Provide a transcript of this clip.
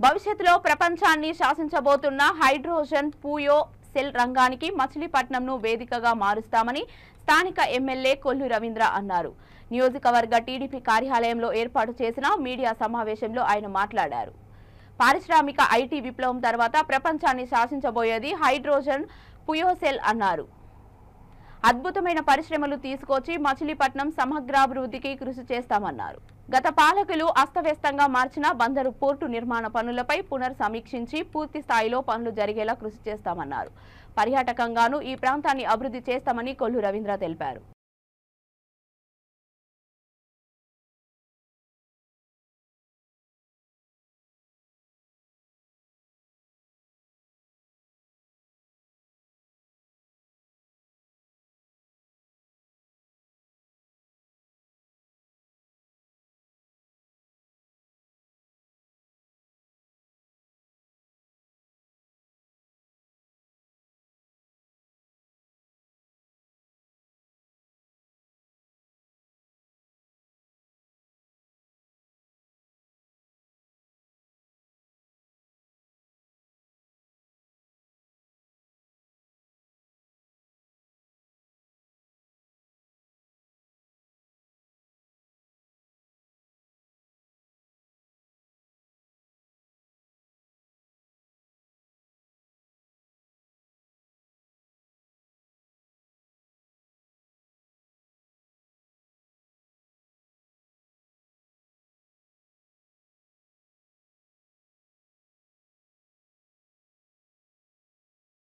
భవిష్యత్తులో ప్రపంచాన్ని శాసించబోతున్న hydrogen పూయో cell రంగానికి మచిలీపట్నంను వేదికగా మారుస్తామని స్థానిక ఎమ్మెల్యే కొల్లు రవీంద్ర అన్నారు. నియోజకవర్గ టీడీపీ కార్యాలయంలో ఏర్పాటు చేసిన మీడియా సమావేశంలో ఆయన మాట్లాడారు. పారిశ్రామిక ఐటీ విప్లవం తర్వాత ప్రపంచాన్ని శాసించబోయేది హైడ్రోజన్ పూయో సెల్ అన్నారు. అద్భుతమైన పరిశ్రమలు తీసుకొచ్చి మచిలీపట్నం సమగ్రాభివృద్ధికి కృషి చేస్తామన్నారు. గత పాలకులు అస్తవ్యస్తంగా మార్చిన బందరు పోర్టు నిర్మాణ పనులపై పునర్సమీక్షించి పూర్తి స్థాయిలో పనులు జరిగేలా కృషి చేస్తామన్నారు. పర్యాటకంగానూ ఈ ప్రాంతాన్ని అభివృద్ధి చేస్తామని కొల్లు రవీంద్ర తెలిపారు.